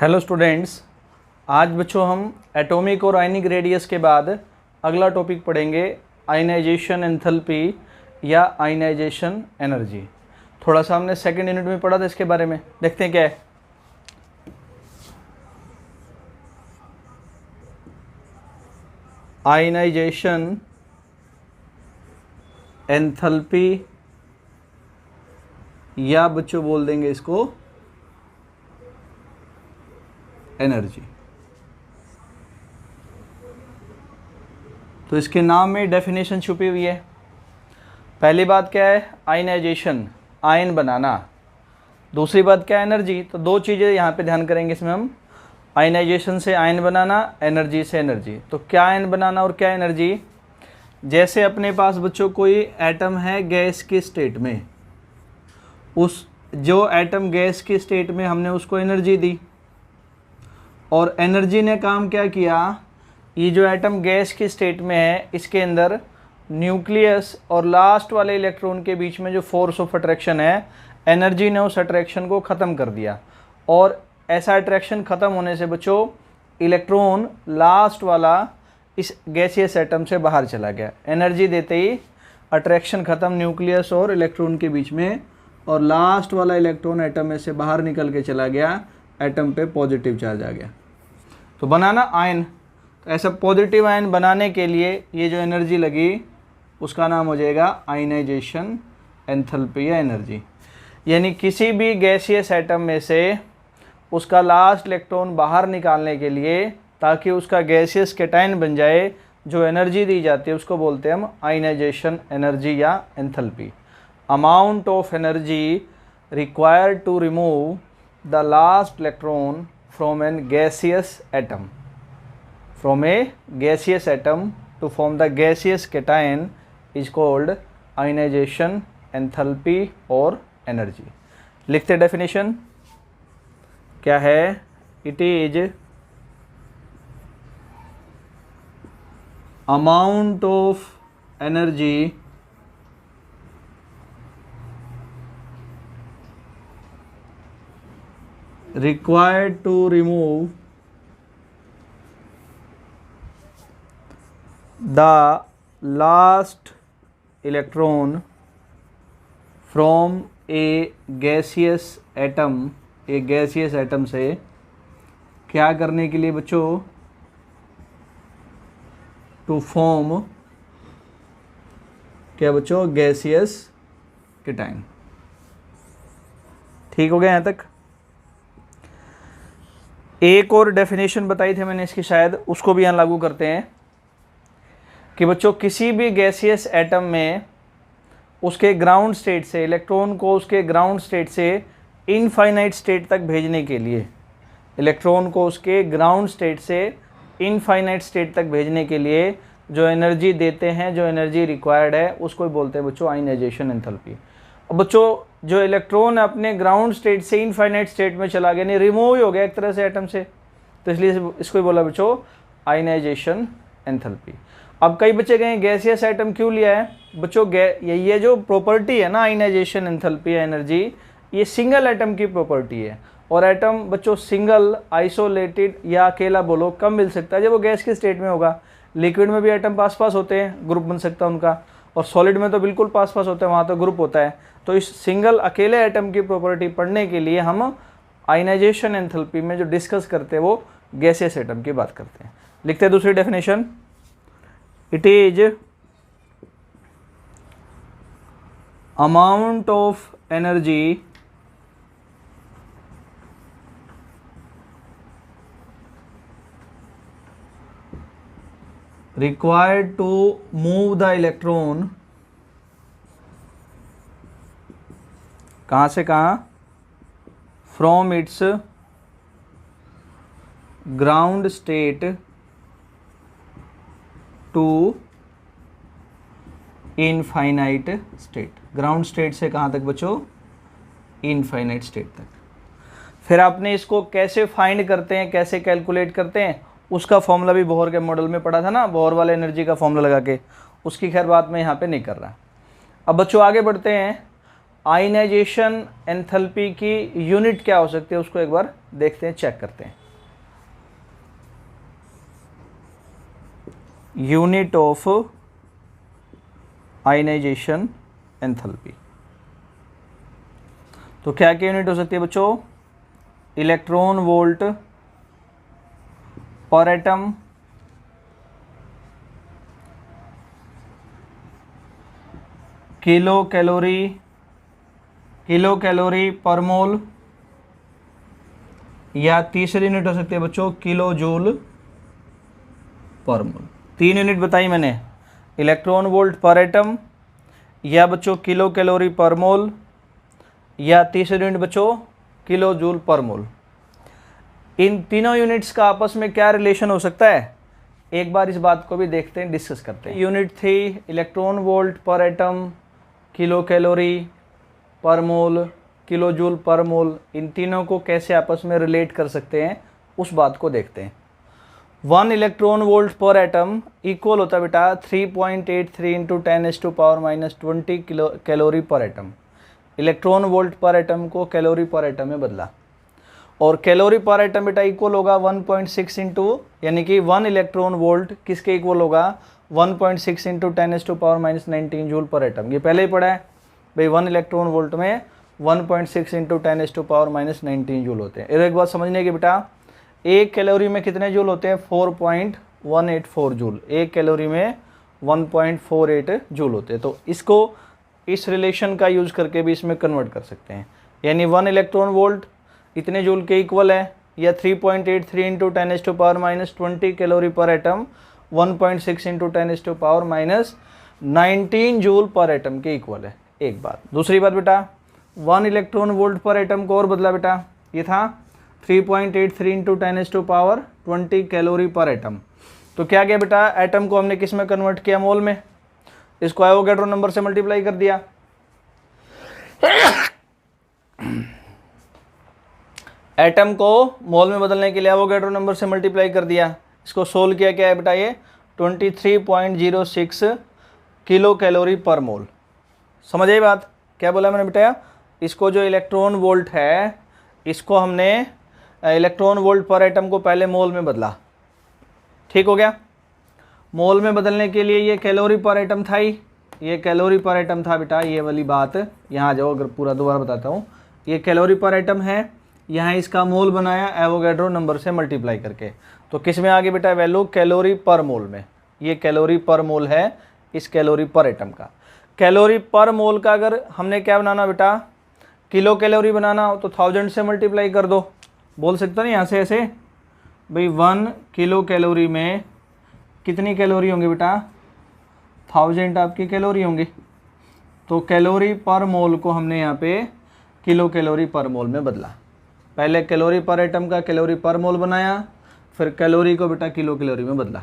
Hello students, आज बच्चों हम एटॉमिक और आयनिक रेडियस के बाद अगला टॉपिक पढ़ेंगे आयनाइजेशन एंथैल्पी या आयनाइजेशन एनर्जी। थोड़ा सा हमने सेकंड यूनिट में पढ़ा था इसके बारे में, देखते हैं क्या है। आयनाइजेशन एंथैल्पी या बच्चों बोल देंगे इसको एनर्जी। तो इसके नाम में डेफिनेशन छुपी हुई है। पहली बात क्या है? आयनाइजेशन, आयन बनाना। दूसरी बात क्या है? एनर्जी। तो दो चीज़ें यहाँ पे ध्यान करेंगे इसमें हम। आयनाइजेशन से आयन बनाना, एनर्जी से एनर्जी। तो क्या आयन बनाना और क्या एनर्जी? जैसे अपने पास बच्चों कोई एटम है गैस की स्टेट में, उस जो एटम गैस की स्टेट में हमने उसको एनर्जी दी और एनर्जी ने काम क्या किया? ये जो एटम गैस की स्टेट में है इसके अंदर न्यूक्लियस और लास्ट वाले इलेक्ट्रॉन के बीच में जो फोर्स ऑफ अट्रैक्शन है, एनर्जी ने उस अट्रैक्शन को ख़त्म कर दिया। और ऐसा अट्रैक्शन ख़त्म होने से बच्चों इलेक्ट्रॉन लास्ट वाला इस गैसियस एटम से बाहर चला गया। एनर्जी देते ही अट्रैक्शन ख़त्म न्यूक्लियस और इलेक्ट्रॉन के बीच में, और लास्ट वाला इलेक्ट्रॉन एटम में से बाहर निकल के चला गया, एटम पे पॉजिटिव चार्ज आ गया। तो बनाना आयन। तो ऐसा पॉजिटिव आयन बनाने के लिए ये जो एनर्जी लगी उसका नाम हो जाएगा आयनाइजेशन एंथैल्पी या एनर्जी। यानी किसी भी गैसियस एटम में से उसका लास्ट इलेक्ट्रॉन बाहर निकालने के लिए, ताकि उसका गैसियस कैटायन बन जाए, जो एनर्जी दी जाती है उसको बोलते हैं हम आयनाइजेशन एनर्जी या enthalpy. Amount of energy required to remove the last electron from a gaseous atom, from a gaseous atom to form the gaseous cation is called ionization enthalpy or energy। लिखते definition क्या है? It is amount of energy required to remove the last electron from a gaseous atom, एक gaseous atom से क्या करने के लिए बच्चों? to form क्या बच्चों? gaseous cation। ठीक हो गया यहाँ तक? एक और डेफिनेशन बताई थी मैंने इसकी, शायद उसको भी यहाँ लागू करते हैं कि बच्चों किसी भी गैसियस एटम में उसके ग्राउंड स्टेट से इलेक्ट्रॉन को उसके ग्राउंड स्टेट से इनफाइनाइट स्टेट तक भेजने के लिए, इलेक्ट्रॉन को उसके ग्राउंड स्टेट से इनफाइनाइट स्टेट तक भेजने के लिए जो एनर्जी देते हैं, जो एनर्जी रिक्वायर्ड है, उसको बोलते हैं बच्चों आयनाइजेशन एंथैल्पी। अब बच्चों जो इलेक्ट्रॉन अपने ग्राउंड स्टेट से इनफाइनाइट स्टेट में चला गया, नहीं रिमूव ही हो गया एक तरह से एटम से, तो इसलिए इसको ही बोला बच्चों आयनाइजेशन एंथैल्पी। अब कई बच्चे कहें गैसियस एटम क्यों लिया है? बच्चों ये जो प्रॉपर्टी है ना आयनाइजेशन एंथैल्पी एनर्जी, ये सिंगल एटम की प्रॉपर्टी है। और एटम बच्चों सिंगल, आइसोलेटेड या अकेला बोलो, कब मिल सकता है? जब वो गैस की स्टेट में होगा। लिक्विड में भी एटम पास पास होते हैं, ग्रुप बन सकता है उनका, और सॉलिड में तो बिल्कुल पास पास होता है, वहाँ तो ग्रुप होता है। तो इस सिंगल अकेले एटम की प्रॉपर्टी पढ़ने के लिए हम आयनाइजेशन एंथैल्पी में जो डिस्कस करते हैं वो गैसियस एटम की बात करते हैं। लिखते हैं दूसरी definition. It is amount of energy required to move the electron, कहाँ से कहाँ? from its ground state to infinite state। Ground state से कहाँ तक बच्चों? इनफाइनाइट स्टेट तक। फिर आपने इसको कैसे फाइंड करते हैं, कैसे कैलकुलेट करते हैं, उसका फॉर्मूला भी बोहर के मॉडल में पढ़ा था ना, बोहर वाले एनर्जी का फॉर्मूला लगा के, उसकी खैर बात मैं यहाँ पे नहीं कर रहा। अब बच्चों आगे बढ़ते हैं। आयनाइजेशन एंथैल्पी की यूनिट क्या हो सकती है उसको एक बार देखते हैं, चेक करते हैं। यूनिट ऑफ आयनाइजेशन एंथैल्पी, तो क्या क्या यूनिट हो सकती है बच्चों? इलेक्ट्रॉन वोल्ट पर एटम, किलो कैलोरी पर मोल, या तीसरी यूनिट हो सकती है बच्चों किलो जूल पर मोल। 3 यूनिट बताई मैंने, इलेक्ट्रॉन वोल्ट पर एटम, या बच्चों किलो कैलोरी पर मोल, या तीसरी यूनिट बच्चों किलो जूल पर मोल। इन तीनों यूनिट्स का आपस में क्या रिलेशन हो सकता है, एक बार इस बात को भी देखते हैं, डिस्कस करते हैं। यूनिट थी इलेक्ट्रॉन वोल्ट पर एटम, किलो कैलोरी पर मोल, किलो जूल पर मोल, इन तीनों को कैसे आपस में रिलेट कर सकते हैं उस बात को देखते हैं। 1 इलेक्ट्रॉन वोल्ट पर एटम इक्वल होता है बेटा 3.83 इंटू 10⁻⁻20 किलो कैलोरी पर एटम। इलेक्ट्रॉन वोल्ट पर एटम को कैलोरी पर एटम में बदला, और कैलोरी पर एटम बेटा इक्वल होगा 1.6 इंटू, यानी कि 1 इलेक्ट्रॉन वोल्ट किसके इक्वल होगा 1.6 इंटू 10⁻⁻19 जूल पर एटम। ये पहले ही पढ़ा है भाई, 1 इलेक्ट्रॉन वोल्ट में 1.6 इंटू 10⁻⁻19 जूल होते हैं। एक बात समझने की बेटा, एक कैलोरी में कितने जूल होते हैं? 4.184 जूल। एक कैलोरी में 1.48 जूल होते हैं। तो इसको इस रिलेशन का यूज करके भी इसमें कन्वर्ट कर सकते हैं, यानी 1 इलेक्ट्रॉन वोल्ट इतने जूल के इक्वल है, या 3.83 इंटू 10⁻⁻20 कैलोरी पर एटम 1.6 इंटू 10⁻⁻19 जूल पर एटम के इक्वल है। एक बात। दूसरी बात बेटा, 1 इलेक्ट्रॉन वोल्ट पर एटम को और बदला बेटा, ये था 3.83 इंटू 10⁻20 कैलोरी पर एटम। तो क्या किया बेटा, एटम को हमने किस में कन्वर्ट किया? मोल में। इसको एवोगैड्रो नंबर से मल्टीप्लाई कर दिया। एटम को मोल में बदलने के लिए एवोगैड्रो नंबर से मल्टीप्लाई कर दिया। इसको सोल्व किया, क्या है बेटा ये 23.06 किलो कैलोरी पर मोल। समझ आई बात? क्या बोला मैंने बेटा? इसको जो इलेक्ट्रॉन वोल्ट है, इसको हमने इलेक्ट्रॉन वोल्ट पर एटम को पहले मोल में बदला। ठीक हो गया? मोल में बदलने के लिए ये कैलोरी पर एटम था ही, ये कैलोरी पर एटम था बेटा। ये वाली बात यहाँ जाओ, अगर पूरा दोबारा बताता हूँ। ये कैलोरी पर एटम है, यहाँ इसका मोल बनाया एवोगैड्रो नंबर से मल्टीप्लाई करके। तो किस में आ गई बेटा वैल्यू? कैलोरी पर मोल में। ये कैलोरी पर मोल है इस कैलोरी पर एटम का। कैलोरी पर मोल का अगर हमने क्या बनाना बेटा, किलो कैलोरी बनाना हो तो 1000 से मल्टीप्लाई कर दो। बोल सकते हो ना यहाँ से ऐसे भाई, 1 किलो कैलोरी में कितनी कैलोरी होंगी बेटा? 1000 आपकी कैलोरी होंगी। तो कैलोरी पर मोल को हमने यहाँ पे किलो कैलोरी पर मोल में बदला। पहले कैलोरी पर एटम का कैलोरी पर मोल बनाया, फिर कैलोरी को बेटा किलो कैलोरी में बदला।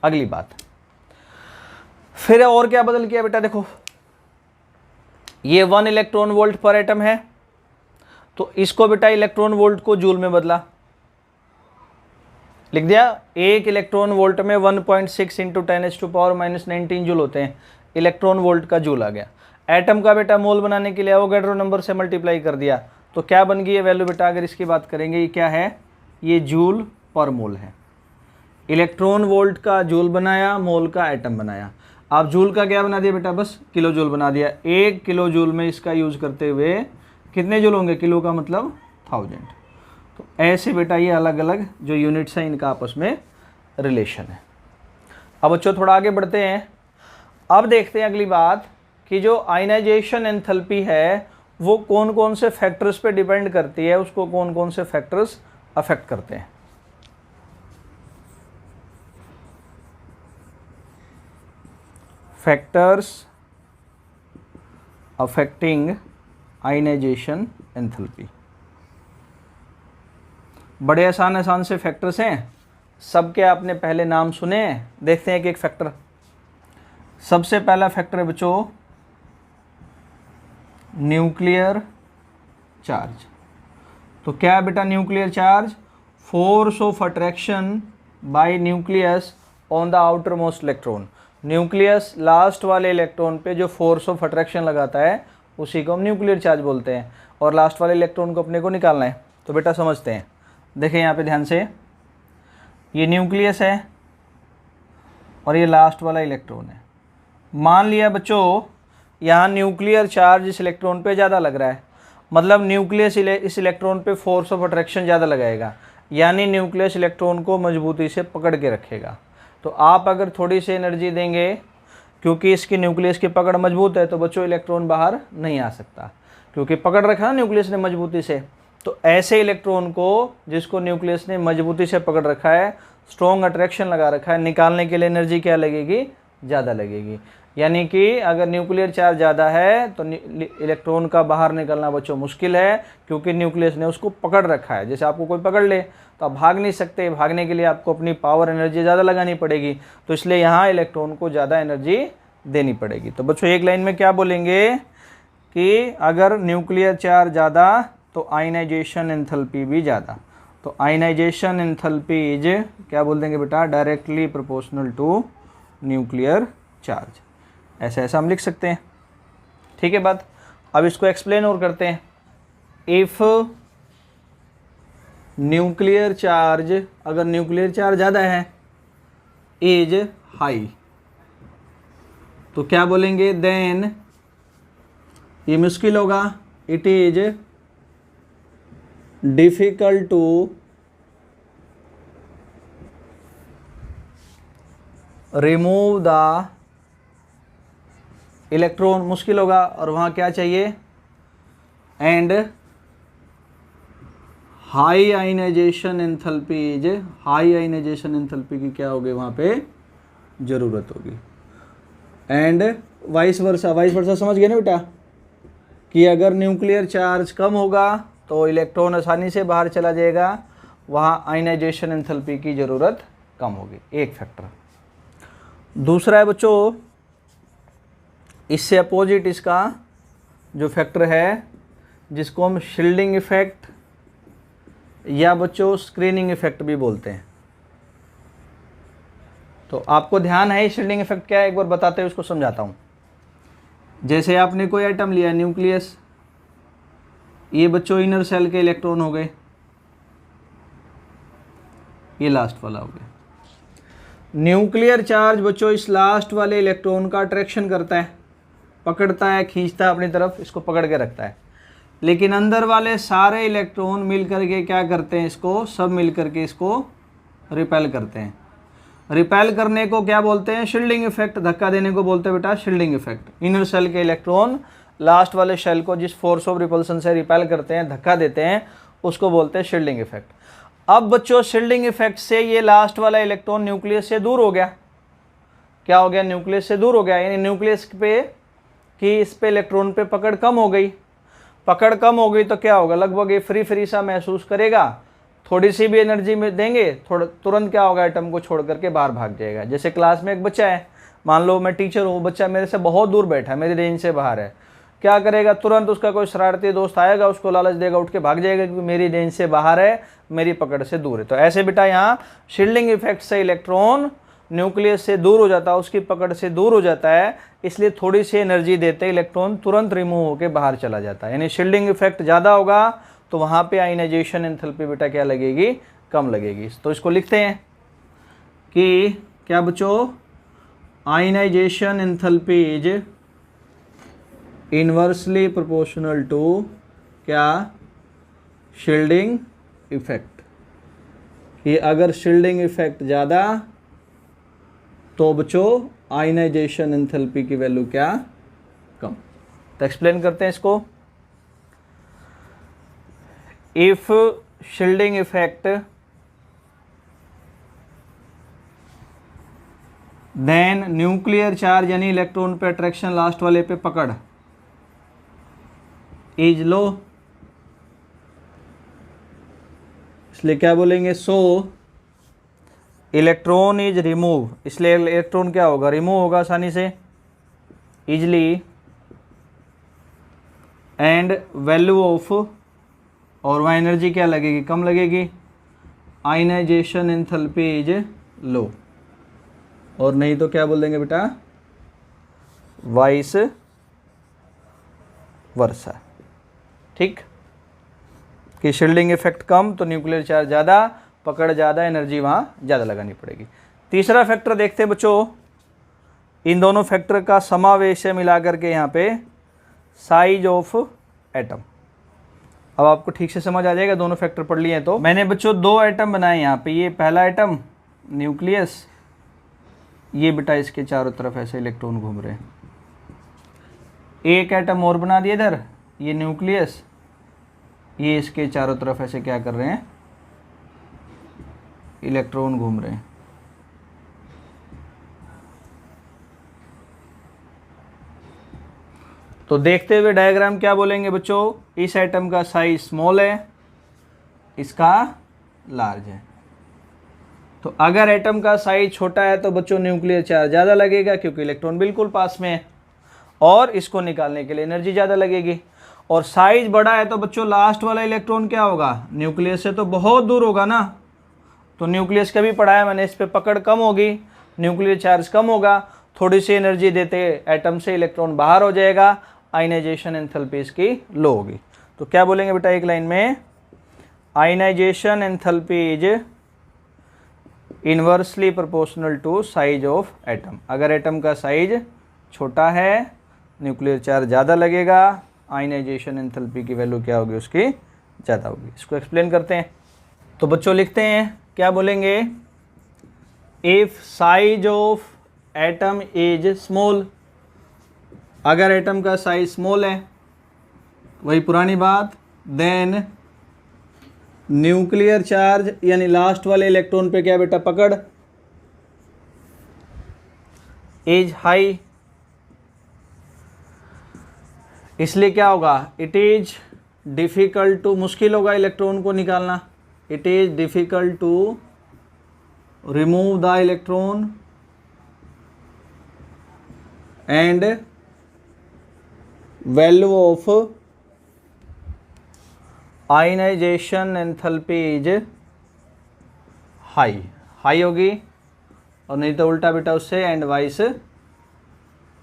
अगली बात, फिर और क्या बदल किया बेटा? देखो, ये 1 इलेक्ट्रॉन वोल्ट पर एटम है, तो इसको बेटा इलेक्ट्रॉन वोल्ट को जूल में बदला। लिख दिया, 1 इलेक्ट्रॉन वोल्ट में 1.6 इंटू 10⁻⁻19 जूल होते हैं। इलेक्ट्रॉन वोल्ट का जूल आ गया। एटम का बेटा मोल बनाने के लिए एवोगैड्रो नंबर से मल्टीप्लाई कर दिया। तो क्या बन गई ये वैल्यू बेटा? अगर इसकी बात करेंगे, ये क्या है? ये जूल पर मोल है। इलेक्ट्रॉन वोल्ट का जूल बनाया, मोल का एटम बनाया। आप जूल का क्या बना दिया बेटा? बस किलो जूल बना दिया। 1 किलो जूल में इसका यूज करते हुए कितने जूल होंगे? किलो का मतलब 1000। तो ऐसे बेटा ये अलग अलग जो यूनिट्स हैं, इनका आपस में रिलेशन है। अब बच्चों थोड़ा आगे बढ़ते हैं। अब देखते हैं अगली बात कि जो आयनाइजेशन एंथैल्पी है वो कौन कौन से फैक्टर्स पे डिपेंड करती है, उसको कौन कौन से फैक्टर्स अफेक्ट करते हैं। Factors affecting ionisation enthalpy. बड़े आसान आसान से फैक्टर्स हैं, सबके आपने पहले नाम सुने हैं। देखते हैं एक एक फैक्टर। सबसे पहला फैक्टर है बच्चों न्यूक्लियर चार्ज। तो क्या है बेटा nuclear charge? Force of attraction bye nucleus on the outer most electron. Nucleus last वाले इलेक्ट्रॉन पे जो फोर्स ऑफ अट्रैक्शन लगाता है उसी को हम न्यूक्लियर चार्ज बोलते हैं। और लास्ट वाले इलेक्ट्रॉन को अपने को निकालना है। तो बेटा समझते हैं, देखें यहाँ पे ध्यान से, ये न्यूक्लियस है और ये लास्ट वाला इलेक्ट्रॉन है। मान लिया बच्चों यहाँ न्यूक्लियर चार्ज इस इलेक्ट्रॉन पे ज़्यादा लग रहा है, मतलब न्यूक्लियस इस इलेक्ट्रॉन पे फोर्स ऑफ अट्रैक्शन ज़्यादा लगाएगा, यानी न्यूक्लियस इलेक्ट्रॉन को मजबूती से पकड़ के रखेगा। तो आप अगर थोड़ी सी एनर्जी देंगे, क्योंकि इसकी न्यूक्लियस की पकड़ मजबूत है, तो बच्चों इलेक्ट्रॉन बाहर नहीं आ सकता, क्योंकि पकड़ रखा ना न्यूक्लियस ने मजबूती से। तो ऐसे इलेक्ट्रॉन को जिसको न्यूक्लियस ने मजबूती से पकड़ रखा है, स्ट्रॉन्ग अट्रैक्शन लगा रखा है, निकालने के लिए एनर्जी क्या लगेगी? ज़्यादा लगेगी। यानी कि अगर न्यूक्लियर चार्ज ज़्यादा है तो इलेक्ट्रॉन का बाहर निकलना बच्चों मुश्किल है, क्योंकि न्यूक्लियस ने उसको पकड़ रखा है। जैसे आपको कोई पकड़ ले तो आप भाग नहीं सकते, भागने के लिए आपको अपनी पावर एनर्जी ज़्यादा लगानी पड़ेगी, तो इसलिए यहाँ इलेक्ट्रॉन को ज़्यादा एनर्जी देनी पड़ेगी। तो बच्चों एक लाइन में क्या बोलेंगे कि अगर न्यूक्लियर चार्ज ज़्यादा तो आयनाइजेशन एंथैल्पी भी ज़्यादा। तो आयनाइजेशन एंथैल्पी इज क्या बोल देंगे बेटा? Directly proportional to nuclear charge. ऐसा हम लिख सकते हैं। ठीक है बात। अब इसको एक्सप्लेन और करते हैं। इफ़ न्यूक्लियर चार्ज, अगर न्यूक्लियर चार्ज ज़्यादा है, इज हाई, तो क्या बोलेंगे? देन ये मुश्किल होगा, it is difficult to remove the electron, मुश्किल होगा, और वहाँ क्या चाहिए? And high ionisation enthalpy is, high ionisation enthalpy की क्या होगी वहाँ पे? ज़रूरत होगी। एंड वाइस वर्सा समझ गए ना बेटा, कि अगर न्यूक्लियर चार्ज कम होगा तो इलेक्ट्रॉन आसानी से बाहर चला जाएगा, वहाँ आयनाइजेशन एंथैल्पी की ज़रूरत कम होगी। एक फैक्टर। दूसरा है बच्चों, इससे अपोजिट इसका जो फैक्टर है, जिसको हम शील्डिंग इफेक्ट या बच्चों स्क्रीनिंग इफेक्ट भी बोलते हैं। तो आपको ध्यान है शील्डिंग इफेक्ट क्या है? एक बार बताते हुए उसको समझाता हूँ। जैसे आपने कोई आइटम लिया, न्यूक्लियस, ये बच्चों इनर सेल के इलेक्ट्रॉन हो गए, ये लास्ट वाला हो गया। न्यूक्लियर चार्ज बच्चों इस लास्ट वाले इलेक्ट्रॉन का अट्रैक्शन करता है, पकड़ता है, खींचता है अपनी तरफ, इसको पकड़ के रखता है। लेकिन अंदर वाले सारे इलेक्ट्रॉन मिल करके क्या करते हैं? इसको सब मिल करके इसको रिपेल करते हैं। रिपेल करने को क्या बोलते हैं? Shielding effect. धक्का देने को बोलते हैं बेटा शील्डिंग इफेक्ट। इनर सेल के इलेक्ट्रॉन लास्ट वाले शेल को जिस फोर्स ऑफ रिपल्सन से रिपेल करते हैं, धक्का देते हैं, उसको बोलते हैं शील्डिंग इफेक्ट। अब बच्चों शील्डिंग इफेक्ट से ये लास्ट वाला इलेक्ट्रॉन न्यूक्लियस से दूर हो गया। क्या हो गया? न्यूक्लियस से दूर हो गया, यानी न्यूक्लियस पे कि इस पे इलेक्ट्रॉन पे पकड़ कम हो गई। पकड़ कम हो गई तो क्या होगा? लगभग ये फ्री सा महसूस करेगा। थोड़ी सी भी एनर्जी में देंगे, तुरंत क्या होगा? एटम को छोड़ करके बाहर भाग जाएगा। जैसे क्लास में एक बच्चा है, मान लो मैं टीचर हूँ, बच्चा मेरे से बहुत दूर बैठा है, मेरी रेंज से बाहर है, क्या करेगा? तुरंत उसका कोई शरारती दोस्त आएगा, उसको लालच देगा, उठ के भाग जाएगा, क्योंकि मेरी रेंज से बाहर है, मेरी पकड़ से दूर है। तो ऐसे बेटा यहाँ शील्डिंग इफेक्ट से इलेक्ट्रॉन न्यूक्लियस से दूर हो जाता है, उसकी पकड़ से दूर हो जाता है, इसलिए थोड़ी सी एनर्जी देते इलेक्ट्रॉन तुरंत रिमूव होकर बाहर चला जाता है। यानी शील्डिंग इफेक्ट ज़्यादा होगा तो वहाँ पे आयनाइजेशन एंथैल्पी बेटा क्या लगेगी? कम लगेगी। तो इसको लिखते हैं कि क्या बच्चों? Ionization enthalpy is inversely proportional to क्या? Shielding effect. कि अगर शील्डिंग इफेक्ट ज़्यादा तो बच्चों आयनाइजेशन एंथैल्पी की वैल्यू क्या? कम। तो एक्सप्लेन करते हैं इसको। If shielding effect then nuclear charge यानी इलेक्ट्रॉन पे अट्रैक्शन लास्ट वाले पे पकड़ इज लो, इसलिए क्या बोलेंगे? सो इलेक्ट्रॉन इज रिमूव, इसलिए इलेक्ट्रॉन क्या होगा? रिमूव होगा आसानी से, इजली, एंड वैल्यू ऑफ, और वहाँ एनर्जी क्या लगेगी? कम लगेगी। आयनाइजेशन एंथैल्पी इज लो, और नहीं तो क्या बोल देंगे बेटा? Vice versa. ठीक, कि शील्डिंग इफेक्ट कम तो न्यूक्लियर चार्ज ज़्यादा, पकड़ ज़्यादा, एनर्जी वहाँ ज़्यादा लगानी पड़ेगी। तीसरा फैक्टर देखते हैं बच्चों, इन दोनों फैक्टर का समावेश है मिला करके यहाँ पे साइज ऑफ एटम। अब आपको ठीक से समझ आ जाएगा, दोनों फैक्टर पढ़ लिए हैं। तो मैंने बच्चों 2 एटम बनाए यहाँ पे, ये पहला एटम न्यूक्लियस, ये बेटा इसके चारों तरफ ऐसे इलेक्ट्रॉन घूम रहे हैं। एक एटम और बना दिया इधर, ये न्यूक्लियस, ये इसके चारों तरफ ऐसे क्या कर रहे हैं, इलेक्ट्रॉन घूम रहे हैं। तो देखते हुए डायग्राम क्या बोलेंगे बच्चों, इस एटम का साइज स्मॉल है, इसका लार्ज है। तो अगर एटम का साइज छोटा है तो बच्चों न्यूक्लियर चार्ज ज़्यादा लगेगा क्योंकि इलेक्ट्रॉन बिल्कुल पास में है, और इसको निकालने के लिए एनर्जी ज़्यादा लगेगी। और साइज बड़ा है तो बच्चों लास्ट वाला इलेक्ट्रॉन क्या होगा, न्यूक्लियस से तो बहुत दूर होगा ना। तो न्यूक्लियस का भी पढ़ा है मैंने, इस पर पकड़ कम होगी, न्यूक्लियर चार्ज कम होगा, थोड़ी सी एनर्जी देते एटम से इलेक्ट्रॉन बाहर हो जाएगा, आयनाइजेशन एंथैल्पी इसकी लो होगी। तो क्या बोलेंगे बेटा एक लाइन में, ionisation enthalpy is inversely proportional to size of atom. अगर एटम का साइज छोटा है, न्यूक्लियर चार्ज ज़्यादा लगेगा, आयनाइजेशन एंथैल्पी की वैल्यू क्या होगी, उसकी ज़्यादा होगी। इसको एक्सप्लेन करते हैं। तो बच्चों लिखते हैं, क्या बोलेंगे, if size of atom is small, अगर एटम का साइज स्मॉल है, वही पुरानी बात, देन न्यूक्लियर चार्ज यानी लास्ट वाले इलेक्ट्रॉन पे क्या बेटा पकड़, इज हाई। इसलिए क्या होगा, इट इज डिफिकल्ट टू, मुश्किल होगा इलेक्ट्रॉन को निकालना, it is difficult to remove the electron and value of ionisation enthalpy is high, high होगी, और नहीं तो उल्टा बेटा उससे, एंड वाइस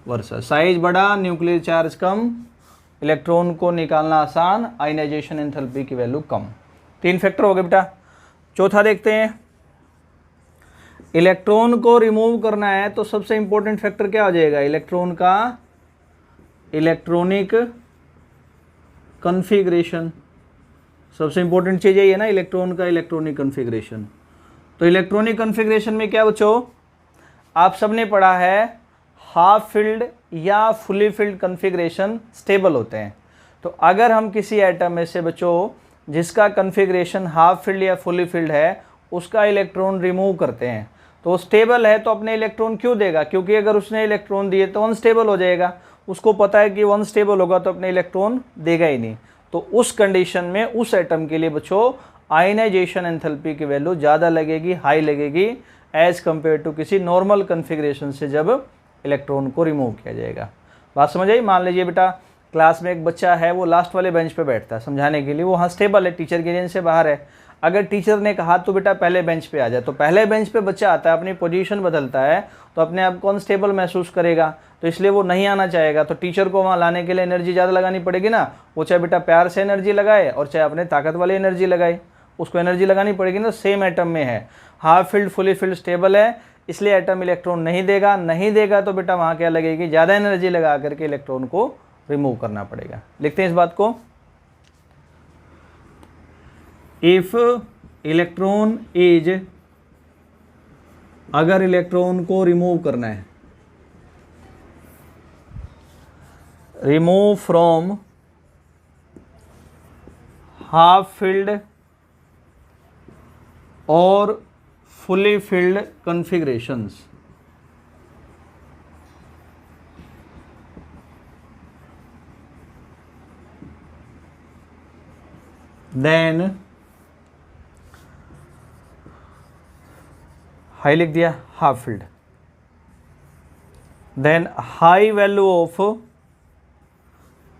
वर्सा। साइज बड़ा, न्यूक्लियर चार्ज कम, इलेक्ट्रॉन को निकालना आसान, आयनाइजेशन एंथैल्पी की वैल्यू कम। 3 फैक्टर हो गए बेटा। चौथा देखते हैं, इलेक्ट्रॉन को रिमूव करना है तो सबसे इंपॉर्टेंट फैक्टर क्या हो जाएगा, इलेक्ट्रॉन का इलेक्ट्रॉनिक कॉन्फ़िगरेशन। सबसे इंपॉर्टेंट चीज़ यही है ना, इलेक्ट्रॉन का इलेक्ट्रॉनिक कॉन्फ़िगरेशन। तो इलेक्ट्रॉनिक कॉन्फ़िगरेशन में क्या बच्चों, आप सबने पढ़ा है, हाफ फिल्ड या फुली फिल्ड कॉन्फ़िगरेशन स्टेबल होते हैं। तो अगर हम किसी एटम में से बच्चों जिसका कॉन्फ़िगरेशन हाफ फिल्ड या फुली फिल्ड है, उसका इलेक्ट्रॉन रिमूव करते हैं, तो स्टेबल है तो अपने इलेक्ट्रॉन क्यों देगा, क्योंकि अगर उसने इलेक्ट्रॉन दिए तो अनस्टेबल हो जाएगा, उसको पता है कि अनस्टेबल होगा तो अपने इलेक्ट्रॉन देगा ही नहीं। तो उस कंडीशन में उस एटम के लिए बच्चों आयनाइजेशन एंथैल्पी की वैल्यू ज़्यादा लगेगी, हाई लगेगी, एज कंपेयर टू किसी नॉर्मल कॉन्फ़िगरेशन से जब इलेक्ट्रॉन को रिमूव किया जाएगा। बात समझ आई। मान लीजिए बेटा क्लास में एक बच्चा है, वो लास्ट वाले बेंच पे बैठता है समझाने के लिए, वो हाँ स्टेबल है, टीचर के रेंज से बाहर है। अगर टीचर ने कहा तो बेटा पहले बेंच पे आ जाए, तो पहले बेंच पे बच्चा आता है, अपनी पोजीशन बदलता है, तो अपने आप को अनस्टेबल महसूस करेगा, तो इसलिए वो नहीं आना चाहेगा। तो टीचर को वहाँ लाने के लिए एनर्जी ज़्यादा लगानी पड़ेगी ना, वो चाहे बेटा प्यार से एनर्जी लगाए और चाहे अपने ताकत वाली एनर्जी लगाए, उसको एनर्जी लगानी पड़ेगी ना। सेम एटम में है, half field fully field stable है, इसलिए एटम इलेक्ट्रॉन नहीं देगा, नहीं देगा तो बेटा वहाँ क्या लगेगी, ज़्यादा एनर्जी लगा करके इलेक्ट्रॉन को रिमूव करना पड़ेगा। लिखते हैं इस बात को, इफ इलेक्ट्रॉन इज, अगर इलेक्ट्रॉन को रिमूव करना है, रिमूव फ्रॉम हाफ फिल्ड और fully filled configurations, then high लिख दिया, half field, then high value of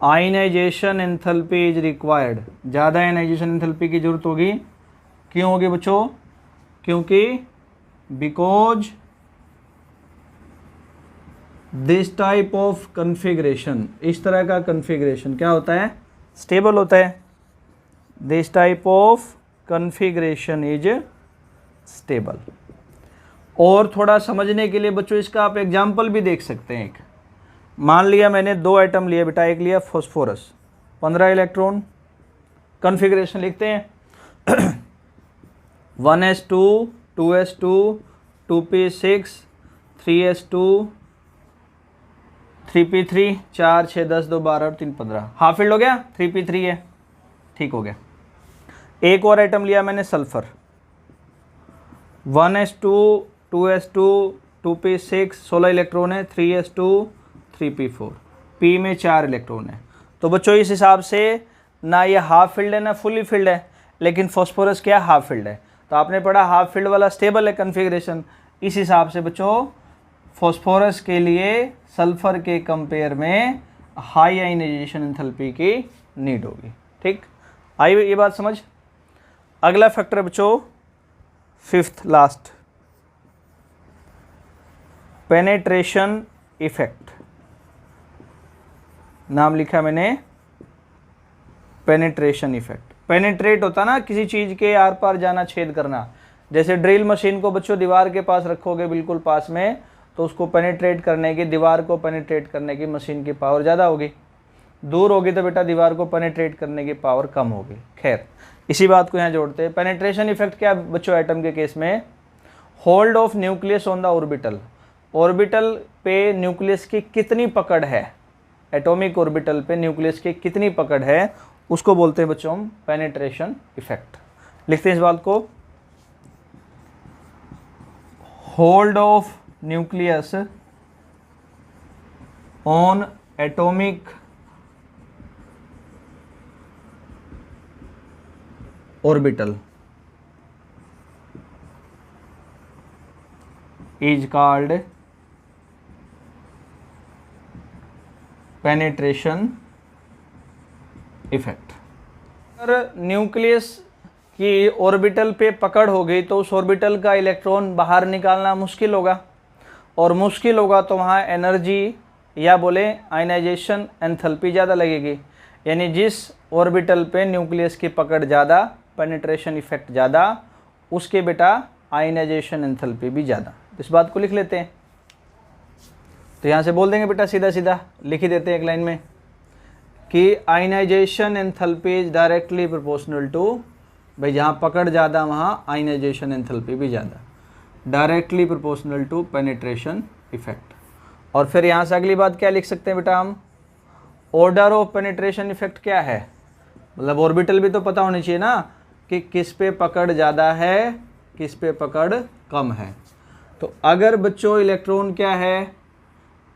ionization enthalpy is required, ज़्यादा आयनाइजेशन एंथैल्पी की जरूरत होगी। क्यों होगी बच्चों, क्योंकि because this type of configuration, इस तरह का कन्फिग्रेशन क्या होता है, स्टेबल होता है। This type of configuration is stable. और थोड़ा समझने के लिए बच्चों इसका आप एग्जाम्पल भी देख सकते हैं। एक मान लिया मैंने 2 आइटम लिए बेटा, एक लिया फॉस्फोरस 15 इलेक्ट्रॉन, कन्फिग्रेशन लिखते हैं 1s2 2s2 2p6 3s2 3p3 4 6 10 2 12 और 3 15, हाफ फील्ड हो गया, 3p3 है, ठीक हो गया। एक और आइटम लिया मैंने sulphur 1s2 2s2 2p6 16 electron है, 3s2 3p4, p में 4 इलेक्ट्रॉन है। तो बच्चों इस हिसाब से ना ये हाफ फील्ड है ना फुली फील्ड है, लेकिन फॉस्फोरस क्या हाफ फील्ड है। तो आपने पढ़ा हाफ फील्ड वाला स्टेबल है कन्फिग्रेशन। इस हिसाब से बच्चों फॉस्फोरस के लिए सल्फर के कंपेयर में हाई आयनाइजेशन एंथैल्पी की नीड होगी। ठीक, आई ये बात समझ। अगला फैक्टर बच्चों 5th लास्ट, पेनेट्रेशन इफेक्ट, नाम लिखा मैंने पेनेट्रेशन इफेक्ट। पेनेट्रेट होता ना किसी चीज़ के आर पार जाना, छेद करना। जैसे ड्रिल मशीन को बच्चों दीवार के पास रखोगे बिल्कुल पास में, तो उसको पेनेट्रेट करने की, दीवार को पेनेट्रेट करने की मशीन की पावर ज़्यादा होगी। दूर होगी तो बेटा दीवार को पेनेट्रेट करने की पावर कम होगी। खैर इसी बात को यहाँ जोड़ते हैं। पेनेट्रेशन इफेक्ट क्या बच्चों एटम के केस में, hold of nucleus on the orbital, orbital पे न्यूक्लियस की कितनी पकड़ है, एटॉमिक ऑर्बिटल पे न्यूक्लियस की कितनी पकड़ है, उसको बोलते हैं बच्चों हम पेनेट्रेशन इफेक्ट। लिखते हैं इस बात को, hold of nucleus on atomic orbital is called penetration effect। अगर न्यूक्लियस की ऑर्बिटल पे पकड़ हो गई तो उस ऑर्बिटल का इलेक्ट्रॉन बाहर निकालना मुश्किल होगा, और मुश्किल होगा तो वहाँ एनर्जी या बोले आयनाइजेशन एंथैल्पी ज़्यादा लगेगी। यानी जिस ऑर्बिटल पे न्यूक्लियस की पकड़ ज़्यादा, पेनिट्रेशन इफेक्ट ज़्यादा, उसके बेटा आयनाइजेशन एंथैल्पी भी ज़्यादा। इस बात को लिख लेते हैं। तो यहाँ से बोल देंगे बेटा, सीधा सीधा लिख ही देते हैं एक लाइन में कि ionisation enthalpy is directly proportional to, भाई जहाँ पकड़ ज़्यादा वहाँ आयनाइजेशन एंथैल्पी भी ज़्यादा, directly proportional to penetration effect. और फिर यहाँ से अगली बात क्या लिख सकते हैं बेटा हम, ऑर्डर ऑफ पेनिट्रेशन इफेक्ट क्या है, मतलब ऑर्बिटल भी तो पता होनी चाहिए ना कि किस पे पकड़ ज़्यादा है किस पे पकड़ कम है। तो अगर बच्चों इलेक्ट्रॉन क्या है,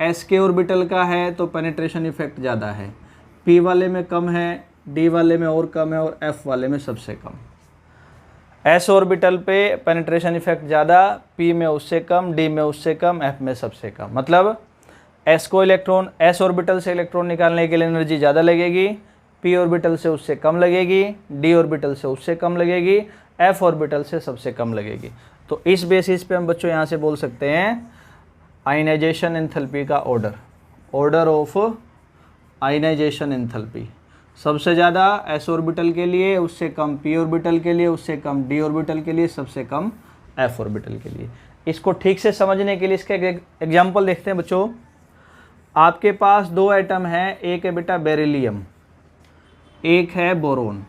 एस के ऑर्बिटल का है तो पेनिट्रेशन इफेक्ट ज़्यादा है, पी वाले में कम है, डी वाले में और कम है, और एफ वाले में सबसे कम। एस ऑर्बिटल पे पेनिट्रेशन इफेक्ट ज़्यादा, पी में उससे कम, डी में उससे कम, एफ में सबसे कम। मतलब एस को इलेक्ट्रॉन, एस ऑर्बिटल से इलेक्ट्रॉन निकालने के लिए एनर्जी ज़्यादा लगेगी, पी ऑर्बिटल से उससे कम लगेगी, डी ऑर्बिटल से उससे कम लगेगी, एफ ऑर्बिटल से सबसे कम लगेगी। तो इस बेसिस पे हम बच्चों यहाँ से बोल सकते हैं आयनाइजेशन एंथैल्पी का ऑर्डर ऑफ आयनाइजेशन एंथैल्पी, सबसे ज़्यादा एस ऑर्बिटल के लिए, उससे कम पी ऑर्बिटल के लिए, उससे कम डी ऑर्बिटल के लिए, सबसे कम एफ ऑर्बिटल के लिए। इसको ठीक से समझने के लिए इसका एग्जाम्पल देखते हैं बच्चों। आपके पास 2 आइटम हैं, एक है बेटा बेरिलियम, एक है बोरोन।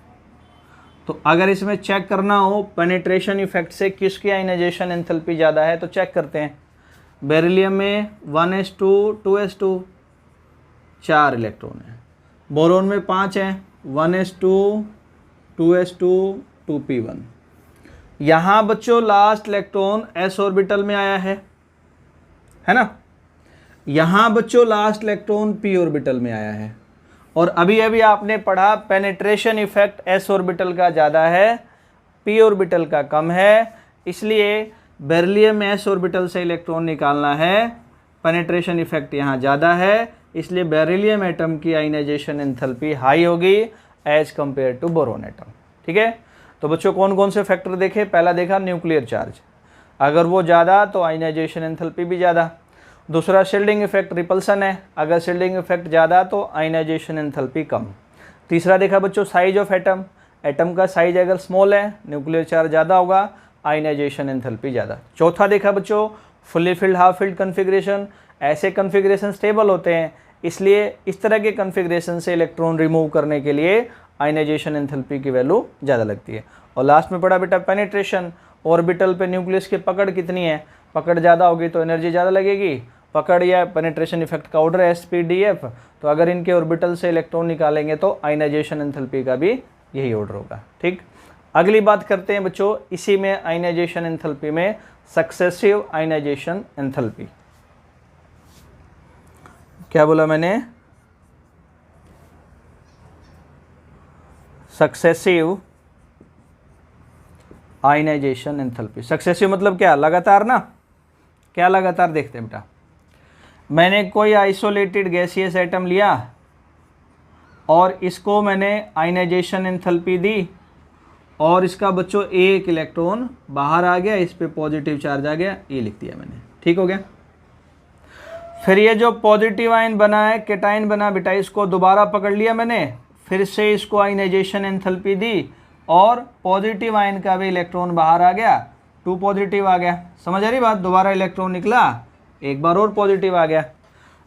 तो अगर इसमें चेक करना हो पेनिट्रेशन इफेक्ट से किसकी आयनाइजेशन एंथैल्पी ज़्यादा है तो चेक करते हैं। बेरिलियम में 1s2 2s2 4 इलेक्ट्रॉन है, बोरोन में 5 हैं, 1s2 2s2 2p1। यहाँ बच्चों लास्ट इलेक्ट्रॉन एस ऑर्बिटल में आया है ना, यहाँ बच्चों लास्ट इलेक्ट्रॉन पी ऑर्बिटल में आया है। और अभी अभी आपने पढ़ा पेनिट्रेशन इफेक्ट एस ऑर्बिटल का ज़्यादा है, पी ऑर्बिटल का कम है, इसलिए बेरिलियम में एस ऑर्बिटल से इलेक्ट्रॉन निकालना है, पेनिट्रेशन इफेक्ट यहाँ ज़्यादा है, इसलिए बेरिलियम एटम की आयनाइजेशन एंथैल्पी हाई होगी as compare to boron atom. ठीक है, तो बच्चों कौन कौन से फैक्टर देखे, पहला देखा न्यूक्लियर चार्ज, अगर वो ज़्यादा तो आयनाइजेशन एंथैल्पी भी ज़्यादा। दूसरा शील्डिंग इफेक्ट रिपल्सन है, अगर शील्डिंग इफेक्ट ज़्यादा तो आयनाइजेशन एंथैल्पी कम। तीसरा देखा बच्चों साइज ऑफ एटम, एटम का साइज अगर स्मॉल है न्यूक्लियर चार्ज ज़्यादा होगा, आयनाइजेशन एंथैल्पी ज़्यादा। चौथा देखा बच्चों fully filled half filled configuration, ऐसे कन्फिग्रेशन स्टेबल होते हैं, इसलिए इस तरह के कन्फिग्रेशन से इलेक्ट्रॉन रिमूव करने के लिए आयनाइजेशन एंथैल्पी की वैल्यू ज़्यादा लगती है। और लास्ट में पड़ा बेटा पेनिट्रेशन, ऑर्बिटल पे न्यूक्लियस की पकड़ कितनी है, पकड़ ज़्यादा होगी तो एनर्जी ज़्यादा लगेगी, पकड़ या पेनिट्रेशन इफेक्ट का ऑर्डर है SPDF, तो अगर इनके ऑर्बिटल से इलेक्ट्रॉन निकालेंगे तो आयनाइजेशन एंथैल्पी का भी यही ऑर्डर होगा। ठीक, अगली बात करते हैं बच्चों इसी में आयनाइजेशन एंथैल्पी में सक्सेसिव आयनाइजेशन एंथैल्पी। क्या बोला मैंने, सक्सेसिव आयनाइजेशन एंथैल्पी। सक्सेसिव मतलब क्या, लगातार ना, क्या लगातार, देखते हैं बेटा मैंने कोई आइसोलेटेड गैसियस एटम लिया और इसको मैंने आयनाइजेशन एंथैल्पी दी और इसका बच्चों एक इलेक्ट्रॉन बाहर आ गया, इस पे पॉजिटिव चार्ज आ गया, ये लिख दिया मैंने, ठीक हो गया। फिर ये जो पॉजिटिव आयन बना है, केटाइन बना बेटा, इसको दोबारा पकड़ लिया मैंने, फिर से इसको आयनाइजेशन एंथैल्पी दी और पॉजिटिव आयन का भी इलेक्ट्रॉन बाहर आ गया, 2 पॉजिटिव आ गया, समझ आ रही बात, दोबारा इलेक्ट्रॉन निकला, एक बार और पॉजिटिव आ गया।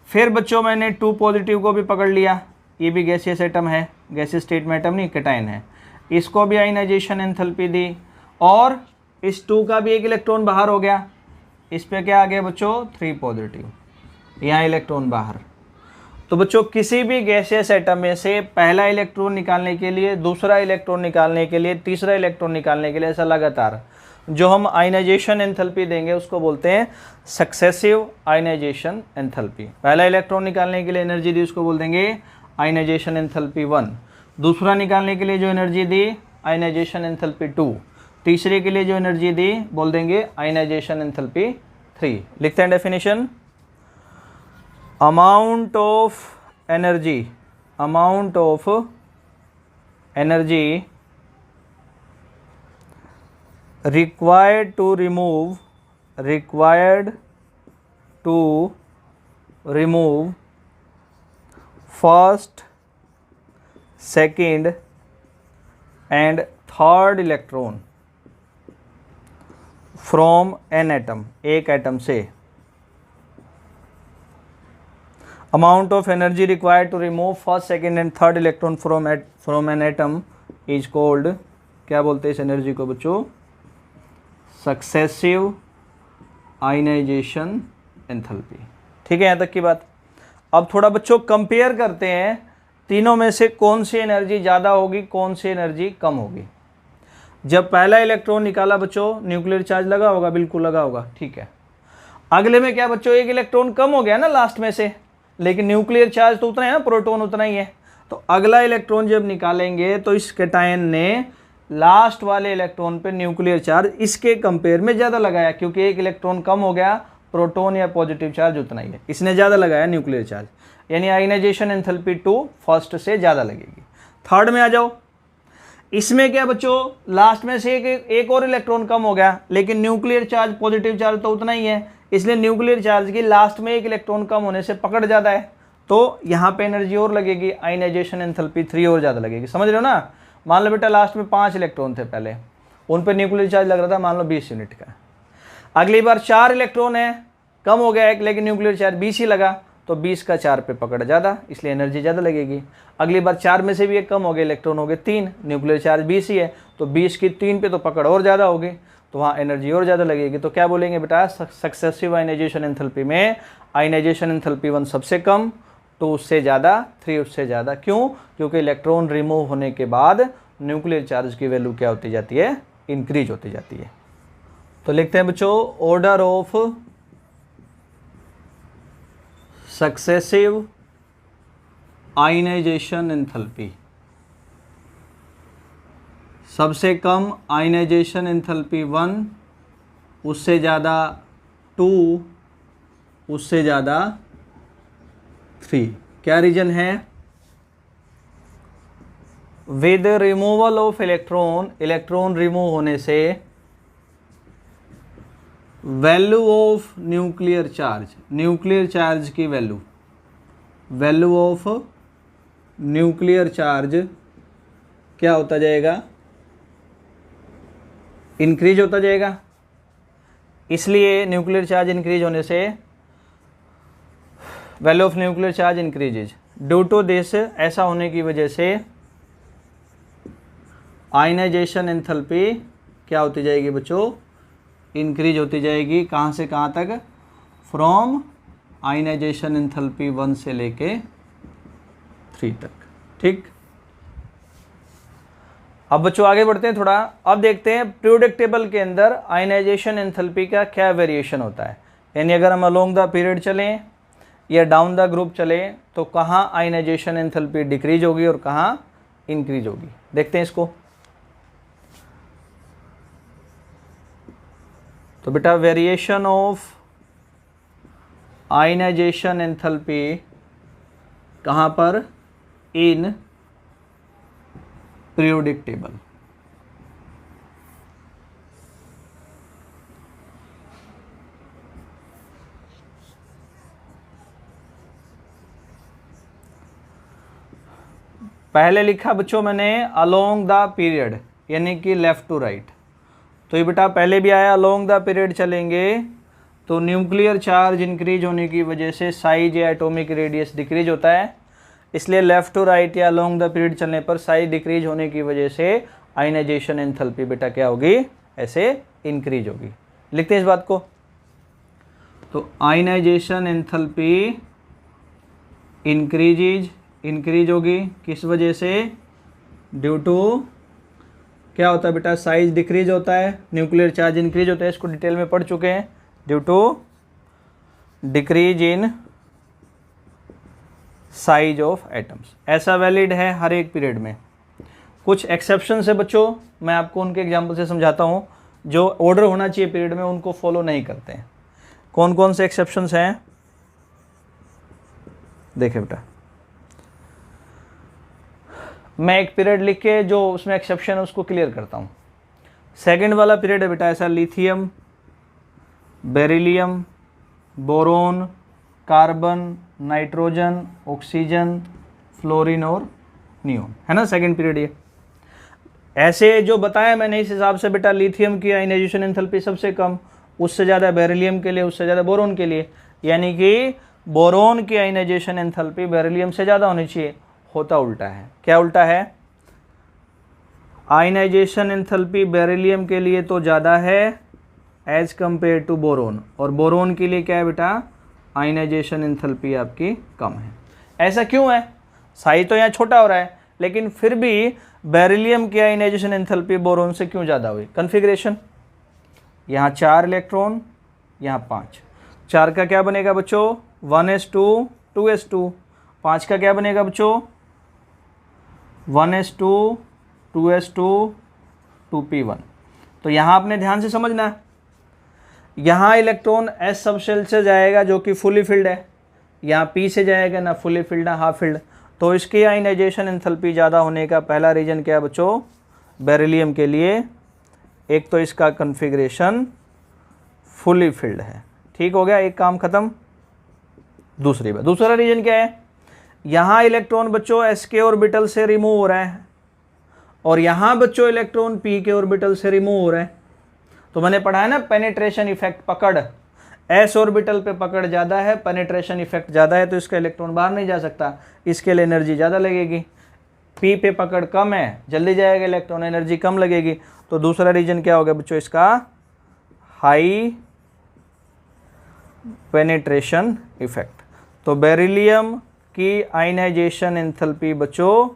फिर बच्चों मैंने 2 पॉजिटिव को भी पकड़ लिया, ये भी गैसियस एटम है, गैसियस स्टेट में एटम नहीं केटाइन है, इसको भी आयनाइजेशन एंथैल्पी दी और इस 2 का भी एक इलेक्ट्रॉन बाहर हो गया, इस पे क्या आ गया बच्चों 3 पॉजिटिव, यहाँ इलेक्ट्रॉन बाहर। तो बच्चों किसी भी गैसियस एटम में से पहला इलेक्ट्रॉन निकालने के लिए, दूसरा इलेक्ट्रॉन निकालने के लिए, तीसरा इलेक्ट्रॉन निकालने के लिए, ऐसा लगातार जो हम आयनाइजेशन एंथैल्पी देंगे उसको बोलते हैं सक्सेसिव आयनाइजेशन एंथैल्पी। पहला इलेक्ट्रॉन निकालने के लिए एनर्जी दी उसको बोल देंगे आयनाइजेशन एंथैल्पी 1, दूसरा निकालने के लिए जो एनर्जी दी आयनाइजेशन एंथैल्पी 2, तीसरे के लिए जो एनर्जी दी बोल देंगे आयनाइजेशन एंथैल्पी 3। लिखते हैं definition, amount of energy required to remove first, second and third electron from an atom, एक एटम से। Amount of energy required to remove first, second and third electron from an atom is called, क्या बोलते हैं इस energy को बच्चों, successive ionisation enthalpy. ठीक है, यहाँ तक की बात। अब थोड़ा बच्चों कंपेयर करते हैं तीनों में से कौन सी एनर्जी ज़्यादा होगी, कौन सी एनर्जी कम होगी। जब पहला इलेक्ट्रॉन निकाला बच्चों न्यूक्लियर चार्ज लगा होगा, बिल्कुल लगा होगा, ठीक है। अगले में क्या बच्चों, एक इलेक्ट्रॉन कम हो गया ना लास्ट में से, लेकिन न्यूक्लियर चार्ज तो उतना है ना, प्रोटॉन उतना ही है। तो अगला इलेक्ट्रॉन जब निकालेंगे तो इस केटायन ने लास्ट वाले इलेक्ट्रॉन पे न्यूक्लियर चार्ज इसके कंपेयर में ज़्यादा लगाया, क्योंकि एक इलेक्ट्रॉन कम हो गया, प्रोटॉन या पॉजिटिव चार्ज उतना ही है, इसने ज़्यादा लगाया न्यूक्लियर चार्ज, यानी आयनाइजेशन एंथैल्पी 2 फर्स्ट से ज़्यादा लगेगी। थर्ड में आ जाओ, इसमें क्या बच्चों, लास्ट में से एक और इलेक्ट्रॉन कम हो गया, लेकिन न्यूक्लियर चार्ज पॉजिटिव चार्ज तो उतना ही है, इसलिए न्यूक्लियर चार्ज की लास्ट में एक इलेक्ट्रॉन कम होने से पकड़ ज़्यादा है, तो यहाँ पे एनर्जी और लगेगी, आयनाइजेशन एंथैल्पी 3 और ज़्यादा लगेगी। समझ रहे हो ना। मान लो बेटा लास्ट में 5 इलेक्ट्रॉन थे पहले, उन पे न्यूक्लियर चार्ज लग रहा था मान लो 20 यूनिट का, अगली बार 4 इलेक्ट्रॉन है, कम हो गया एक, लेकिन न्यूक्लियर चार्ज 20 ही लगा, तो 20 का 4 पे पकड़ ज़्यादा, इसलिए एनर्जी ज़्यादा लगेगी। अगली बार 4 में से भी एक कम हो गया, इलेक्ट्रॉन हो गए 3, न्यूक्लियर चार्ज 20 ही है, तो 20 की 3 पे तो पकड़ और ज़्यादा होगी, तो वहाँ एनर्जी और ज़्यादा लगेगी। तो क्या बोलेंगे बेटा, सक्सेसिव आयनाइजेशन एंथैल्पी में आयनाइजेशन एंथैल्पी 1 सबसे कम, 2 उससे ज़्यादा, 3 उससे ज़्यादा। क्यों? क्योंकि इलेक्ट्रॉन रिमूव होने के बाद न्यूक्लियर चार्ज की वैल्यू क्या होती जाती है, इंक्रीज होती जाती है। तो लिखते हैं बच्चों, order of successive ionisation enthalpy, सबसे कम आयनाइजेशन एंथैल्पी 1, उससे ज़्यादा 2, उससे ज़्यादा 3। क्या रीजन है? With removal of electron, electron remove होने से, value of nuclear charge, nuclear charge की value, value of nuclear charge क्या होता जाएगा, इंक्रीज होता जाएगा। इसलिए न्यूक्लियर चार्ज इंक्रीज होने से value of nuclear charge increases. Due to this, ऐसा होने की वजह से आयनाइजेशन एंथैल्पी क्या होती जाएगी बच्चों, इंक्रीज होती जाएगी। कहाँ से कहाँ तक, फ्रॉम आयनाइजेशन एंथैल्पी 1 से लेके 3 तक। ठीक, अब बच्चों आगे बढ़ते हैं थोड़ा। अब देखते हैं पीरियोडिक टेबल के अंदर आयनाइजेशन एंथैल्पी का क्या वेरिएशन होता है। यानी अगर हम अलोंग द पीरियड चलें या डाउन द ग्रुप चले तो कहाँ आयनाइजेशन एंथैल्पी डिक्रीज होगी और कहाँ इंक्रीज होगी। देखते हैं इसको। तो बेटा वेरिएशन ऑफ आयनाइजेशन एंथैल्पी कहाँ पर, इन पीरियोडिक टेबल। पहले लिखा बच्चों मैंने अलोंग द पीरियड, यानी कि लेफ्ट टू राइट। तो ये बेटा पहले भी आया, अलोंग द पीरियड चलेंगे तो न्यूक्लियर चार्ज इंक्रीज होने की वजह से साइज या एटॉमिक रेडियस डिक्रीज होता है। इसलिए लेफ्ट टू राइट या अलोंग द पीरियड चलने पर साइज डिक्रीज होने की वजह से आयनाइजेशन एंथैल्पी बेटा क्या होगी, ऐसे इंक्रीज होगी। लिखते हैं इस बात को। तो आयनाइजेशन एंथैल्पी इंक्रीज होगी, किस वजह से, ड्यू टू क्या होता है बेटा, साइज डिक्रीज होता है, न्यूक्लियर चार्ज इंक्रीज होता है। इसको डिटेल में पढ़ चुके हैं। Due to decrease in size of atoms. ऐसा वैलिड है हर एक पीरियड में। कुछ एक्सेप्शन है बच्चों, मैं आपको उनके एग्जाम्पल से समझाता हूँ। जो ऑर्डर होना चाहिए पीरियड में उनको फॉलो नहीं करते हैं। कौन कौन से एक्सेप्शंस हैं देखिए बेटा। मैं एक पीरियड लिख के जो उसमें एक्सेप्शन है उसको क्लियर करता हूँ। सेकंड वाला पीरियड है बेटा ऐसा, lithium, beryllium, boron, carbon, nitrogen, oxygen, fluorine और नियोन, है ना सेकंड पीरियड। ये ऐसे जो बताया मैंने इस हिसाब से बेटा लिथियम की आयनाइजेशन एंथैल्पी सबसे कम, उससे ज़्यादा बेरिलियम के लिए, उससे ज़्यादा बोरोन के लिए। यानी कि बोरोन की आयनाइजेशन एंथैल्पी बेरिलियम से ज़्यादा होनी चाहिए। होता उल्टा है। क्या उल्टा है, आयनाइजेशन एंथैल्पी बेरिलियम के लिए तो ज़्यादा है एज कंपेयर टू बोरोन, और बोरोन के लिए क्या है बेटा, आयनाइजेशन एंथैल्पी आपकी कम है। ऐसा क्यों है, साइज तो यहाँ छोटा हो रहा है लेकिन फिर भी बेरिलियम की आयनाइजेशन एंथैल्पी बोरोन से क्यों ज़्यादा हुई। कन्फिग्रेशन, यहाँ 4 इलेक्ट्रॉन, यहाँ 5। 4 का क्या बनेगा बच्चों, 1s2 2s2। 5 का क्या बनेगा बच्चों, 1s2 2s2 2p1। तो यहाँ आपने ध्यान से समझना है, यहाँ इलेक्ट्रॉन s सबशेल से जाएगा जो कि फुली फिल्ड है, यहाँ p से जाएगा ना फुली फिल्ड ना हाफ फिल्ड। तो इसकी आयनाइजेशन एंथैल्पी ज़्यादा होने का पहला रीजन क्या है बच्चों, बेरिलियम के लिए एक तो इसका कन्फिग्रेशन फुली फिल्ड है। ठीक हो गया, एक काम ख़त्म। दूसरा रीजन क्या है, यहाँ इलेक्ट्रॉन बच्चों s के ऑर्बिटल से रिमूव हो रहा है और यहाँ बच्चों इलेक्ट्रॉन p के ऑर्बिटल से रिमूव हो रहा है। तो मैंने पढ़ा है ना पेनिट्रेशन इफेक्ट, पकड़, s ऑर्बिटल पे पकड़ ज़्यादा है, पेनिट्रेशन इफेक्ट ज़्यादा है, तो इसका इलेक्ट्रॉन बाहर नहीं जा सकता, इसके लिए एनर्जी ज़्यादा लगेगी। p पे पकड़ कम है, जल्दी जाएगा इलेक्ट्रॉन, एनर्जी कम लगेगी। तो दूसरा रीजन क्या होगा बच्चों इसका, हाई पेनिट्रेशन इफेक्ट। तो बेरिलियम की आयनाइजेशन एंथैल्पी बच्चों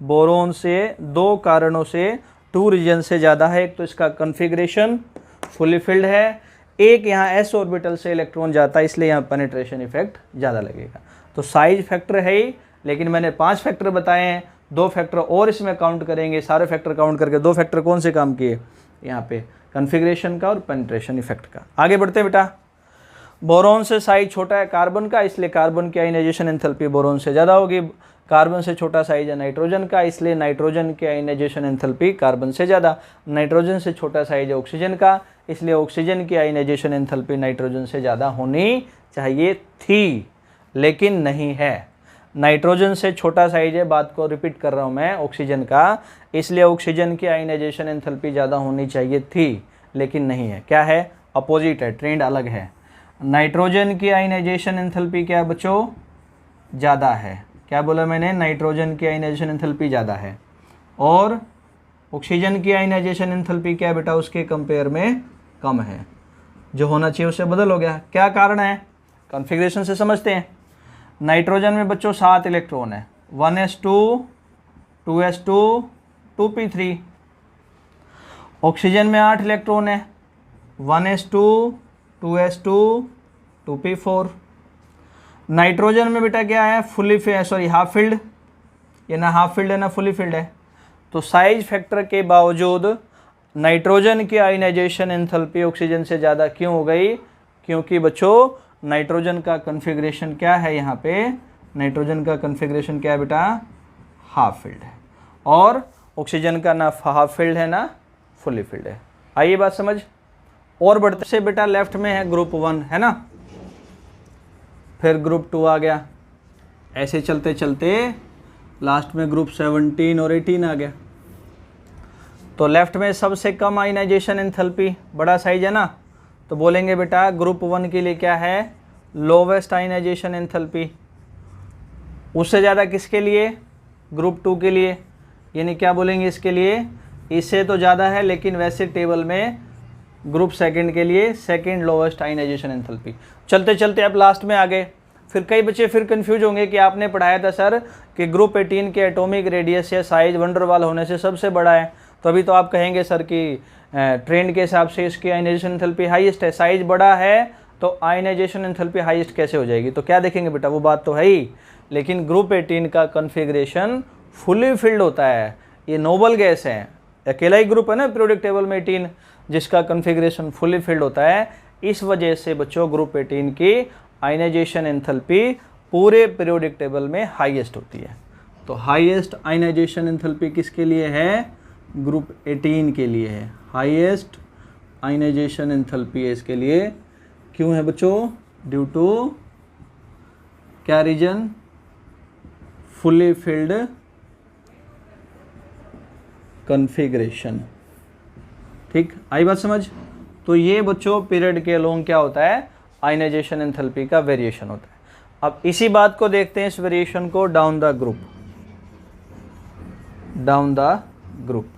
बोरोन से 2 कारणों से 2 रीजन से ज़्यादा है। एक तो इसका कन्फिग्रेशन फुली फिल्ड है, एक यहाँ s ऑर्बिटल से इलेक्ट्रॉन जाता है इसलिए यहाँ पेनिट्रेशन इफेक्ट ज़्यादा लगेगा। तो साइज फैक्टर है ही, लेकिन मैंने 5 फैक्टर बताए हैं, 2 फैक्टर और इसमें काउंट करेंगे। सारे फैक्टर काउंट करके 2 फैक्टर कौन से काम किए यहाँ पे, कन्फिग्रेशन का और पेनिट्रेशन इफेक्ट का। आगे बढ़ते हैं बेटा। बोरोन से साइज छोटा है कार्बन का, इसलिए कार्बन की आयनाइजेशन एंथैल्पी बोरोन से ज़्यादा होगी। कार्बन से छोटा साइज है नाइट्रोजन का, इसलिए नाइट्रोजन की आयनाइजेशन एंथैल्पी कार्बन से ज़्यादा। नाइट्रोजन से छोटा साइज है ऑक्सीजन का, इसलिए ऑक्सीजन की आयनाइजेशन एंथैल्पी नाइट्रोजन से ज़्यादा होनी चाहिए थी, लेकिन नहीं है। नाइट्रोजन से छोटा साइज है, बात को रिपीट कर रहा हूँ मैं, ऑक्सीजन का, इसलिए ऑक्सीजन की आयनाइजेशन एंथैल्पी ज़्यादा होनी चाहिए थी, लेकिन नहीं है। क्या है? अपोजिट है, ट्रेंड अलग है। नाइट्रोजन की आयनाइजेशन एंथैल्पी क्या बच्चों? ज़्यादा है। क्या बोला मैंने? नाइट्रोजन की आयनाइजेशन एंथैल्पी ज़्यादा है, और ऑक्सीजन की आयनाइजेशन एंथैल्पी क्या बेटा? उसके कंपेयर में कम है। जो होना चाहिए उससे बदल हो गया। क्या कारण है? कॉन्फ़िगरेशन से समझते हैं। नाइट्रोजन में बच्चों 7 इलेक्ट्रॉन है, 1s2 2s2 2p3। ऑक्सीजन में 8 इलेक्ट्रॉन है, 1s2 2s2 2p4। नाइट्रोजन में बेटा क्या है? हाफ फिल्ड, ये ना हाफ फिल्ड है ना फुली फिल्ड है। तो साइज फैक्टर के बावजूद नाइट्रोजन की आयनाइजेशन एंथैल्पी ऑक्सीजन से ज़्यादा क्यों हो गई? क्योंकि बच्चों नाइट्रोजन का कन्फिग्रेशन क्या है? यहाँ पे नाइट्रोजन का कन्फिग्रेशन क्या है बेटा? हाफ फिल्ड है, और ऑक्सीजन का ना हाफ फिल्ड है ना फुली फिल्ड है। आइए बात समझ। और बढ़ते से बेटा लेफ्ट में है ग्रुप 1 है ना, फिर ग्रुप 2 आ गया, ऐसे चलते चलते लास्ट में ग्रुप 17 और 18 आ गया। तो लेफ्ट में सबसे कम आयनाइजेशन एंथैल्पी, बड़ा साइज है ना, तो बोलेंगे बेटा ग्रुप 1 के लिए क्या है? Lowest ionisation enthalpy. उससे ज़्यादा किसके लिए? ग्रुप 2 के लिए। यानी क्या बोलेंगे इसके लिए? इससे तो ज़्यादा है, लेकिन वैसे टेबल में ग्रुप सेकंड के लिए सेकंड लोवेस्ट आयनाइजेशन एंथैल्पी। चलते चलते अब लास्ट में आ गए। फिर कई बच्चे फिर कंफ्यूज होंगे कि आपने पढ़ाया था सर कि ग्रुप 18 के एटॉमिक रेडियस या साइज वंडरवाल होने से सबसे बड़ा है, तो अभी तो आप कहेंगे सर कि ट्रेंड के हिसाब से इसकी आयनाइजेशन एंथैल्पी हाईएस्ट है। साइज बड़ा है तो आयनाइजेशन एंथैल्पी हाईएस्ट कैसे हो जाएगी? तो क्या देखेंगे बेटा? वो बात तो है ही, लेकिन ग्रुप 18 का कन्फिग्रेशन फुली फिल्ड होता है। ये नोबल गैस है, अकेला ही ग्रुप है ना पीरियोडिक टेबल में 18 जिसका कन्फिग्रेशन फुली फिल्ड होता है। इस वजह से बच्चों ग्रुप 18 की आयनाइजेशन एंथैल्पी पूरे पीरियोडिक टेबल में हाईएस्ट होती है। तो हाईएस्ट आयनाइजेशन एंथैल्पी किसके लिए है? ग्रुप 18 के लिए है। हाईएस्ट आयनाइजेशन एंथैल्पी है इसके लिए। क्यों है बच्चों? ड्यू टू क्या रीजन? Fully filled configuration. ठीक, आई बात समझ? तो ये बच्चों पीरियड के अलोंग क्या होता है? आयनाइजेशन एंथैल्पी का वेरिएशन होता है। अब इसी बात को देखते हैं, इस वेरिएशन को down the group. Down the group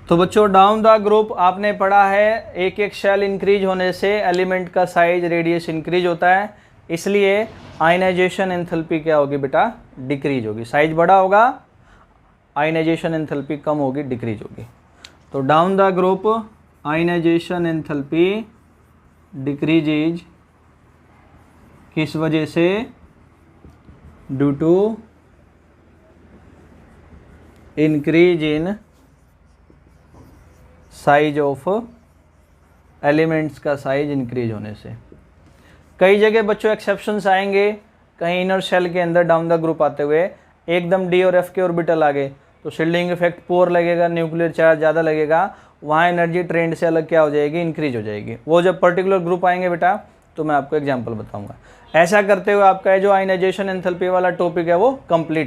तो बच्चों डाउन द ग्रुप आपने पढ़ा है, एक एक शेल इंक्रीज होने से एलिमेंट का साइज रेडियस इंक्रीज होता है, इसलिए आयनाइजेशन एंथैल्पी क्या होगी बेटा? डिक्रीज होगी। साइज बड़ा होगा, आयनाइजेशन एंथैल्पी कम होगी, डिक्रीज होगी। तो down the group ionisation enthalpy decreases किस वजह से? Due to increase in size of elements का साइज इंक्रीज होने से। कई जगह बच्चों एक्सेप्शंस आएंगे, कहीं इनर शेल के अंदर डाउन द ग्रुप आते हुए एकदम डी और एफ के ऑर्बिटल आ गए तो शील्डिंग इफेक्ट पुअर लगेगा, न्यूक्लियर चार्ज ज़्यादा लगेगा, वहाँ एनर्जी ट्रेंड से अलग क्या हो जाएगी? इंक्रीज हो जाएगी। वो जब पर्टिकुलर ग्रुप आएंगे बेटा तो मैं आपको एग्जांपल बताऊंगा। ऐसा करते हुए आपका जो आयनाइजेशन एंथैल्पी वाला टॉपिक है वो कंप्लीट